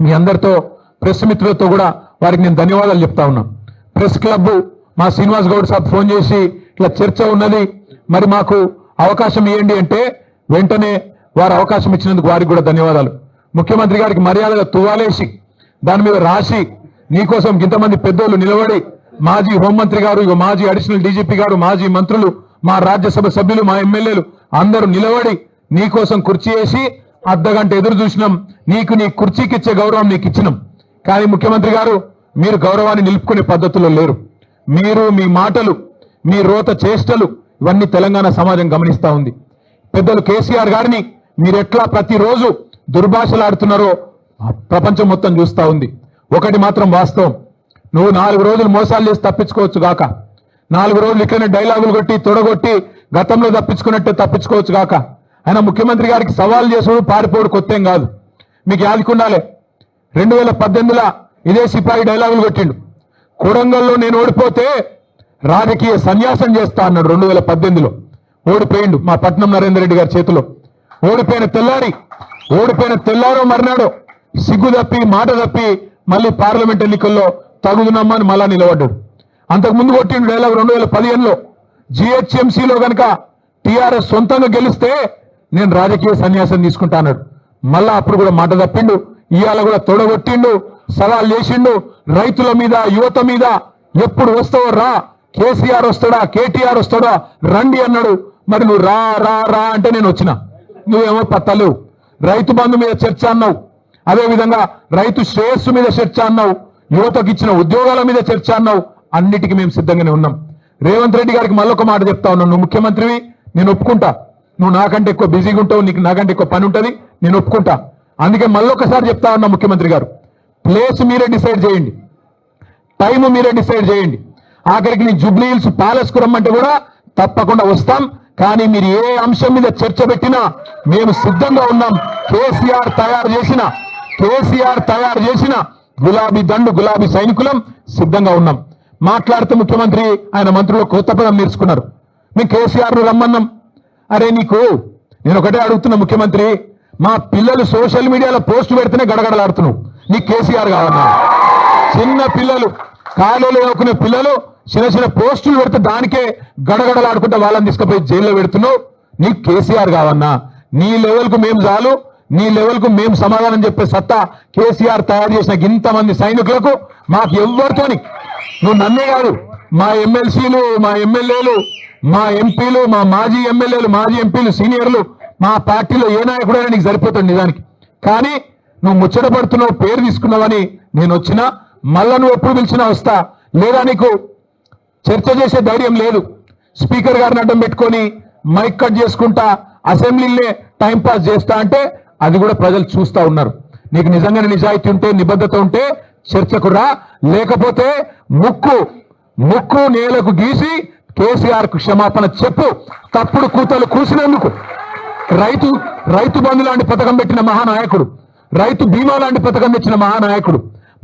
మీ అందరితో ప్రెస్ మిత్రులతో కూడా వారికి నేను ధన్యవాదాలు చెప్తా ఉన్నా. ప్రెస్ క్లబ్ మా శ్రీనివాస్ గౌడ్ సాబ్ ఫోన్ చేసి ఇట్లా చర్చ ఉన్నది, మరి మాకు అవకాశం ఇవ్వండి అంటే వెంటనే వారు అవకాశం ఇచ్చినందుకు వారికి కూడా ధన్యవాదాలు. ముఖ్యమంత్రి గారికి మర్యాదగా తువాలేసి దాని మీద రాసి నీకోసం ఇంతమంది పెద్దోళ్ళు నిలబడి, మాజీ హోంమంత్రి గారు, ఇక మాజీ అడిషనల్ డీజీపీ గారు, మాజీ మంత్రులు, మా రాజ్యసభ సభ్యులు, మా ఎమ్మెల్యేలు అందరూ నిలబడి నీకోసం కుర్చీ వేసి అర్ధగంట ఎదురు చూసినాం. నీకు నీ కుర్చీకి ఇచ్చే గౌరవం నీకు ఇచ్చినాం. కానీ ముఖ్యమంత్రి గారు మీరు గౌరవాన్ని నిలుపుకునే పద్ధతిలో లేరు. మీరు మీ మాటలు, మీ రోత చేష్టలు ఇవన్నీ తెలంగాణ సమాజం గమనిస్తా ఉంది. పెద్దలు కేసీఆర్ గారిని మీరు ఎట్లా ప్రతిరోజు దుర్భాషలాడుతున్నారో ప్రపంచం మొత్తం చూస్తా ఉంది. ఒకటి మాత్రం వాస్తవం, నువ్వు 4 రోజులు మోసాలు చేసి తప్పించుకోవచ్చు గాక, 4 రోజులు ఇట్లనే డైలాగులు కొట్టి తొడగొట్టి గతంలో తప్పించుకున్నట్టే తప్పించుకోవచ్చు గాక. ఆయన ముఖ్యమంత్రి గారికి సవాల్ చేసుడు పారిపోడు కొత్తేం కాదు. మీకు యాదుకున్నాలే 2018లో ఇదే సిపాయి డైలాగులు కొట్టిండు. కొడంగల్లో నేను ఓడిపోతే రాజకీయ సన్యాసం చేస్తా అన్నాడు. 2018లో ఓడిపోయిండు మా పట్నం నరేందర్ రెడ్డి గారి చేతిలో. ఓడిపోయిన తెల్లారో మర్నాడో సిగ్గు తప్పి మాట తప్పి మళ్ళీ పార్లమెంట్ ఎన్నికల్లో తగుదునమ్మని మళ్ళా నిలబడ్డాడు. అంతకుముందు కొట్టిండు డైలాగ్ 2015లో జిహెచ్ఎంసీలో కనుక టీఆర్ఎస్ సొంతంగా గెలిస్తే నేను రాజకీయ సన్యాసం తీసుకుంటా అన్నాడు. మళ్ళా అప్పుడు కూడా మాట తప్పిండు. ఇవాళ కూడా తొడగొట్టిండు, సవాల్ చేసిండు. రైతుల మీద, యువత మీద ఎప్పుడు వస్తావో రా, కేసీఆర్ వస్తాడా, కేటీఆర్ వస్తాడా, రండి అన్నాడు. మరి నువ్వు రా రా రా అంటే నేను వచ్చిన, నువ్వేమో పత్తలేవు. రైతు బంధు మీద చర్చ అన్నావు, అదేవిధంగా రైతు శ్రేయస్సు మీద చర్చ అన్నావు, యువతకు ఇచ్చిన ఉద్యోగాల మీద చర్చ అన్నావు. అన్నిటికీ మేము సిద్ధంగానే ఉన్నాం. రేవంత్ రెడ్డి గారికి మళ్ళొక మాట చెప్తా ఉన్నాను, నువ్వు ముఖ్యమంత్రివి, నేను ఒప్పుకుంటా. నువ్వు నాకంటే ఎక్కువ బిజీగా ఉంటావు, నీకు నాకంటే ఎక్కువ పని ఉంటుంది, నేను ఒప్పుకుంటా. అందుకే మళ్ళొకసారి చెప్తా ఉన్నా, ముఖ్యమంత్రి గారు ప్లేస్ మీరే డిసైడ్ చేయండి, టైం మీరే డిసైడ్ చేయండి. ఆఖరికి నీ జూబ్లీ హిల్స్ ప్యాలెస్ కు రమ్మంటే కూడా తప్పకుండా వస్తాం. కానీ మీరు ఏ అంశం మీద చర్చ పెట్టినా మేము సిద్ధంగా ఉన్నాం. కేసీఆర్ తయారు చేసిన గులాబీ దండు, గులాబీ సైనికులం సిద్ధంగా ఉన్నాం. మాట్లాడుతూ ముఖ్యమంత్రి ఆయన మంత్రులు కొత్త పదం నేర్చుకున్నారు. మేము కేసీఆర్ ను రమ్మన్నాం. అరే నేను ఒకటే అడుగుతున్నా ముఖ్యమంత్రి, మా పిల్లలు సోషల్ మీడియాలో పోస్టు పెడితేనే గడగడలాడుతున్నావు, నీకు కేసీఆర్ కావన్నా? చిన్న పిల్లలు, కాలేలు చదువుకునే పిల్లలు చిన్న పోస్టులు పెడితే దానికే గడగడలాడుకుంటే వాళ్ళని తీసుకుపోయి జైల్లో పెడుతున్నావు, నీకు కేసీఆర్ కావన్నా? నీ లెవెల్కు మేము చాలు, నీ లెవెల్కు మేము సమాధానం చెప్పే సత్తా కేసీఆర్ తయారు చేసిన ఇంతమంది సైనికులకు మాకు ఎవ్వరితోని, నువ్వు నన్నే కాదు, మా ఎమ్మెల్సీలు, మా ఎమ్మెల్యేలు, మా ఎంపీలు, మా మాజీ ఎమ్మెల్యేలు, మాజీ ఎంపీలు, సీనియర్లు, మా పార్టీలో ఏ నాయకుడైనా నీకు సరిపోతాడు నిజానికి. కానీ నువ్వు ముచ్చటపడుతున్నావు, పేరు తీసుకున్నావని నేను వచ్చినా, మళ్ళా నువ్వు ఎప్పుడు పిలిచినా వస్తా. లేదా నీకు చర్చ చేసే ధైర్యం లేదు, స్పీకర్ గారిని అడ్డం పెట్టుకొని మైక్ కట్ చేసుకుంటా అసెంబ్లీలే టైంపాస్ చేస్తా అంటే అది కూడా ప్రజలు చూస్తా ఉన్నారు. నీకు నిజంగానే నిజాయితీ ఉంటే, నిబద్ధత ఉంటే చర్చకు రా, లేకపోతే ముక్కు నేలకు గీసి కేసీఆర్ కు క్షమాపణ చెప్పు. తప్పుడు కూతలు కూసినందుకు రైతు బంధు లాంటి పథకం పెట్టిన మహానాయకుడు, రైతు బీమా లాంటి పథకం తెచ్చిన మహానాయకుడు,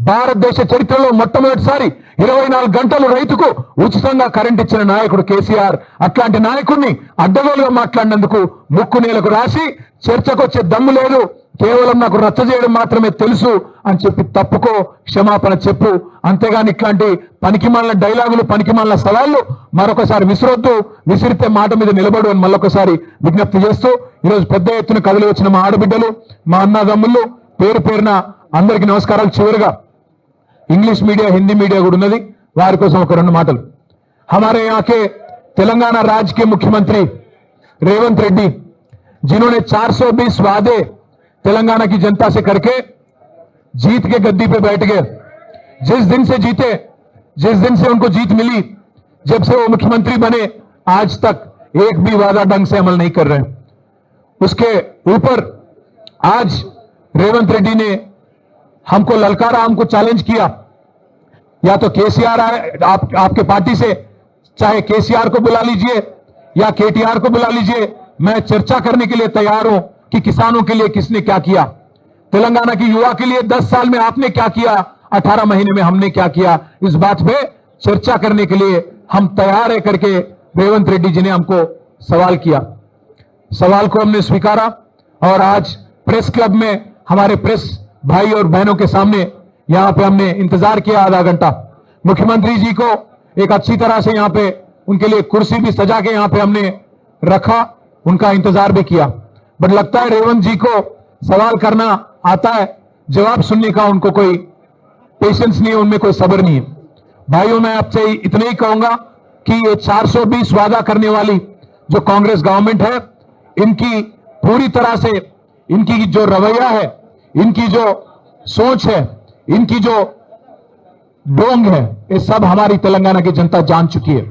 భారతదేశ చరిత్రలో మొట్టమొదటిసారి 24 గంటలు రైతుకు ఉచితంగా కరెంట్ ఇచ్చిన నాయకుడు కేసీఆర్. అట్లాంటి నాయకుడిని అడ్డగోలుగా మాట్లాడినందుకు ముక్కు నేలకు రాసి చర్చకొచ్చే దమ్ము లేదు, కేవలం నాకు రచ్చ చేయడం మాత్రమే తెలుసు అని చెప్పి తప్పుకో, క్షమాపణ చెప్పు. అంతేగాని ఇట్లాంటి పనికిమాలిన డైలాగులు, పనికిమాలిన సవాళ్లు మరొకసారి విసిరొద్దు. విసిరితే మాట మీద నిలబడు అని మళ్ళొకసారి విజ్ఞప్తి చేస్తూ, ఈరోజు పెద్ద ఎత్తున కదిలి వచ్చిన మా ఆడబిడ్డలు, మా అన్నదమ్ముళ్ళు పేరు పేరున అందరికీ నమస్కారాలు. చివరిగా इंग्लिश मीडिया, हिंदी मीडिया కూడా ఉన్నది, వారి కోసం ఒక రెండు మాటలు. हमारे यहाँ के तेलंगाना राज्य के मुख्यमंत्री रेवंत रेड्डी, जिन्होंने 420 वादे तेलंगाना की जनता से करके जीत के गद्दी पे बैठ गए, जिस दिन से जीते, जिस दिन से उनको जीत मिली, जब से वो मुख्यमंत्री बने आज तक एक भी वादा ढंग से अमल नहीं कर रहे। उसके ऊपर आज रेवंत रेड्डी ने हमको ललकारा, हमको चैलेंज किया, या तो केसीआर आए, आपके पार्टी से चाहे केसीआर को बुला लीजिए या केटीआर को बुला लीजिए, मैं चर्चा करने के लिए तैयार हूं कि किसानों के लिए किसने क्या किया, तेलंगाना की युवा के लिए 10 साल में आपने क्या किया, 18 महीने में हमने क्या किया, इस बात पे चर्चा करने के लिए हम तैयार है करके रेवंत रेड्डी जी ने हमको सवाल किया। सवाल को हमने स्वीकारा और आज प्रेस क्लब में हमारे प्रेस भाई और बहनों के सामने यहाँ पे हमने इंतजार किया आधा घंटा। मुख्यमंत्री जी को एक अच्छी तरह से यहाँ पे उनके लिए कुर्सी भी सजा के यहाँ पे हमने रखा, उनका इंतजार भी किया। बट लगता है रेवंत जी को सवाल करना आता है, जवाब सुनने का उनको कोई पेशेंस नहीं है, उनमें कोई सब्र नहीं है। भाइयों, मैं आपसे इतना ही कहूंगा कि ये 420 वादा करने वाली जो कांग्रेस गवर्नमेंट है, इनकी पूरी तरह से इनकी जो रवैया है, इनकी जो सोच है, इनकी जो डोंग है, ये सब हमारी तेलंगाना की जनता जान चुकी है।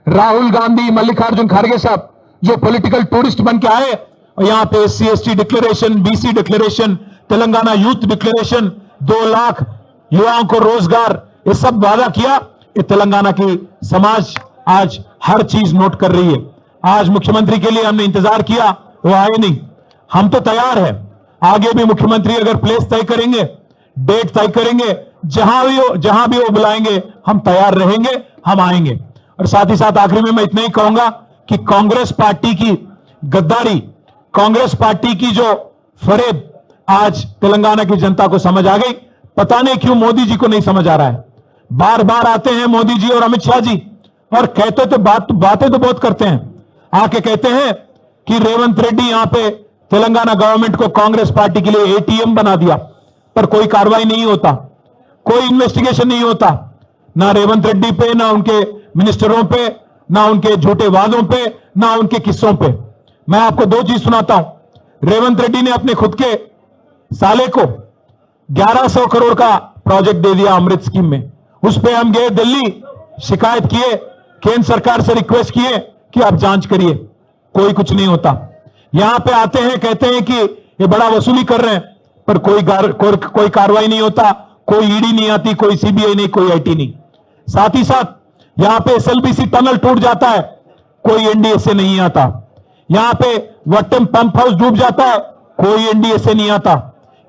राहुल गांधी, मल्लिकार्जुन खड़गे साहब जो पॉलिटिकल टूरिस्ट बन के आए और यहाँ पे SC ST declaration, BC declaration, Telangana youth declaration, 2 lakh युवाओं को रोजगार, ये सब वादा किया। ये तेलंगाना की समाज आज हर चीज नोट कर रही है। आज मुख्यमंत्री के लिए हमने इंतजार किया, वो आए नहीं। हम तो तैयार है, आगे भी मुख्यमंत्री अगर प्लेस तय करेंगे, डेट तय करेंगे, जहां भी वो बुलाएंगे, हम तैयार रहेंगे, हम आएंगे। और साथ ही साथ आखिरी में मैं इतना ही कहूंगा कि कांग्रेस पार्टी की गद्दारी, कांग्रेस पार्टी की जो फरेब आज तेलंगाना की जनता को समझ आ गई। पता नहीं क्यों मोदी जी को नहीं समझ आ रहा है। बार बार आते हैं मोदी जी और अमित शाह जी और कहते तो बातें तो बहुत करते हैं, आके कहते हैं कि रेवंत रेड्डी यहां पे तेलंगाना गवर्नमेंट को कांग्रेस पार्टी के लिए ATM बना दिया, पर कोई कार्रवाई नहीं होता, कोई इन्वेस्टिगेशन नहीं होता, ना रेवंत रेड्डी पे, ना उनके मिनिस्टरों पे, ना उनके झूठे वादों पे, ना उनके किस्सों पे। मैं आपको 2 चीज सुनाता हूं। रेवंत रेड्डी ने अपने खुद के साले को 1100 करोड़ का प्रोजेक्ट दे दिया अमृत स्कीम में। उस पे हम गए दिल्ली, शिकायत किए, केंद्र सरकार से रिक्वेस्ट किए कि आप जांच करिए, कोई कुछ नहीं होता। यहां पे आते हैं, कहते हैं कि ये बड़ा वसूली कर रहे हैं, पर कोई कार्रवाई नहीं होता, कोई ईडी नहीं आती, कोई CBI नहीं, कोई IT नहीं। साथ ही साथ यहां पे SLBC टनल टूट जाता है, कोई NDSA नहीं आता। यहां पे वट्टम पंप हाउस डूब जाता है, कोई NDSA नहीं आता।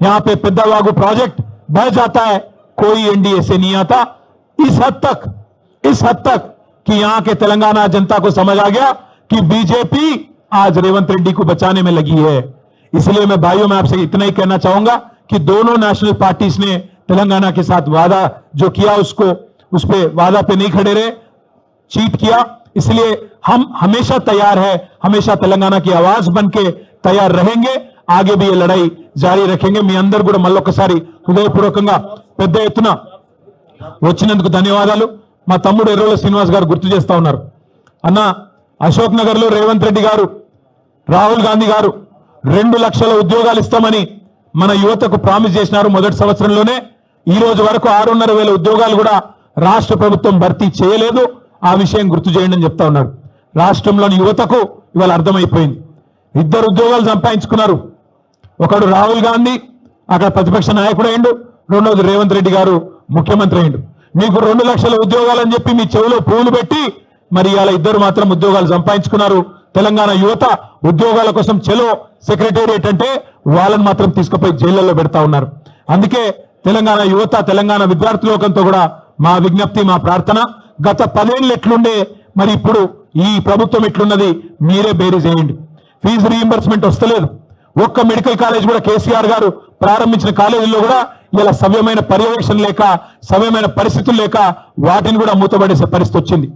यहां पे पेद्दावागु प्रोजेक्ट बह जाता है, कोई NDSA नहीं आता। इस हद तक कि यहां के तेलंगाना जनता को समझ आ गया कि बीजेपी आज रेवंत रेड्डी को बचाने में लगी है। इसलिए मैं भाइयों में आपसे इतना ही कहना चाहूंगा कि दोनों नेशनल पार्टीज ने तेलंगाना के साथ वादा जो किया उस पे वादा पे नहीं खड़े रहे, चीट किया। इसलिए हम हमेशा तैयार है, हमेशा तेलंगाना की आवाज बन के तैयार रहेंगे, आगे भी ये लड़ाई जारी रखेंगे। మీ అందరూ కూడా మళ్ళొకసారి హృదయపూర్వకంగా పెద్ద ఎత్తున వచ్చినందుకు ధన్యవాదాలు। మా తమ్ముడు ఎర్రోల శ్రీనివాస్ గారు గుర్తు చేస్తా ఉన్నారు, అన్న అశోక్ నగర్ లో రేవంత్ రెడ్డి గారు, రాహుల్ గాంధీ గారు 2 లక్షల ఉద్యోగాలు ఇస్తామని మన యువతకు ప్రామిస్ చేసినారు మొదటి సంవత్సరంలోనే। ఈ రోజు వరకు 6,500 ఉద్యోగాలు కూడా రాష్ట్ర ప్రభుత్వం భర్తీ చేయలేదు। ఆ విషయం గుర్తు చేయండి అని చెప్తా ఉన్నారు। రాష్ట్రంలోని యువతకు ఇవాళ అర్థమైపోయింది, 2 ఉద్యోగాలు సంపాదించుకున్నారు। ఒకడు రాహుల్ గాంధీ అక్కడ ప్రతిపక్ష నాయకుడు అయ్యిండు, రెండోది రేవంత్ రెడ్డి గారు ముఖ్యమంత్రి అయ్యిండు। మీకు 2 లక్షల ఉద్యోగాలని చెప్పి మీ చెవులో పూలు పెట్టి మరి ఇవాళ 2 మాత్రం ఉద్యోగాలు సంపాదించుకున్నారు। తెలంగాణ యువత ఉద్యోగాల కోసం చెలో సెక్రటేరియట్ అంటే వాళ్ళని మాత్రం తీసుకుపోయి జైళ్లలో పెడతా ఉన్నారు। అందుకే తెలంగాణ యువత, తెలంగాణ విద్యార్థి లోకంతో కూడా మా విజ్ఞప్తి, మా ప్రార్థన, గత 10 ఏళ్ళు ఎట్లుండే మరి ఇప్పుడు ఈ ప్రభుత్వం ఎట్లున్నది మీరే బేరీ చేయండి। ఫీజు రీయింబర్స్మెంట్ వస్తలేదు, ఒక్క మెడికల్ కాలేజ్ కూడా కేసీఆర్ గారు ప్రారంభించిన కాలేజీల్లో కూడా ఇలా సవ్యమైన పర్యవేక్షణ లేక, సవ్యమైన పరిస్థితులు లేక వాటిని కూడా మూతపడేసే పరిస్థితి వచ్చింది।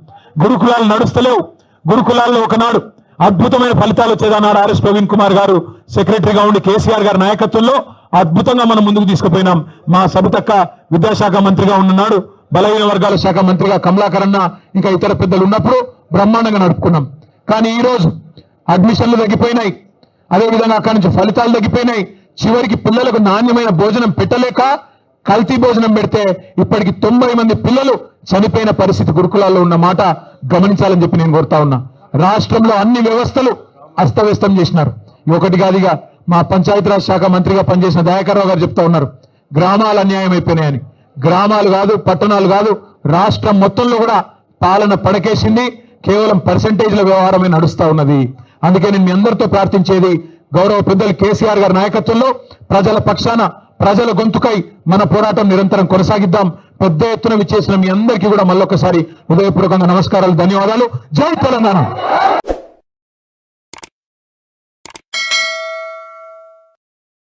గురుకులాలు నడుస్తలేవు। గురుకులాల్లో ఒకనాడు అద్భుతమైన ఫలితాలు వచ్చేదన్నాడు RS ప్రవీణ్ కుమార్ గారు సెక్రటరీగా ఉండి కేసీఆర్ గారి నాయకత్వంలో అద్భుతంగా మనం ముందుకు తీసుకుపోయినాం। మా సబితక్క విద్యాశాఖ మంత్రిగా ఉన్నాడు, బలహీన వర్గాల శాఖ మంత్రిగా కమలాకర్ అన్న ఇంకా ఇతర పెద్దలు ఉన్నప్పుడు బ్రహ్మాండంగా నడుపుకున్నాం। కానీ ఈ రోజు అడ్మిషన్లు తగ్గిపోయినాయి, అదేవిధంగా అక్కడి నుంచి ఫలితాలు తగ్గిపోయినాయి। చివరికి పిల్లలకు నాణ్యమైన భోజనం పెట్టలేక కల్తీ భోజనం పెడితే ఇప్పటికి 90 మంది పిల్లలు చనిపోయిన పరిస్థితి గురుకులాల్లో ఉన్న మాట గమనించాలని చెప్పి నేను కోరుతా ఉన్నా। రాష్ట్రంలో అన్ని వ్యవస్థలు అస్తవ్యస్తం చేసినారు। ఒకటి కాదుగా మా పంచాయతీరాజ్ శాఖ మంత్రిగా పనిచేసిన దయాకర్ రావు గారు చెప్తా ఉన్నారు, గ్రామాలు అన్యాయం అయిపోయినాయని। గ్రామాలు కాదు, పట్టణాలు కాదు, రాష్ట్రం మొత్తంలో కూడా పాలన పడకేసింది, కేవలం పర్సెంటేజ్ల వ్యవహారమే నడుస్తా ఉన్నది। అందుకే నేను మీ అందరితో ప్రార్థించేది, గౌరవ పెద్దలు కేసీఆర్ గారి నాయకత్వంలో ప్రజల పక్షాన, ప్రజల గొంతుకై మన పోరాటం నిరంతరం కొనసాగిద్దాం। పెద్ద ఎత్తున విచ్చేసిన మీ అందరికీ కూడా మళ్ళొకసారి హృదయపూర్వకంగా నమస్కారాలు, ధన్యవాదాలు। జై తెలంగాణ।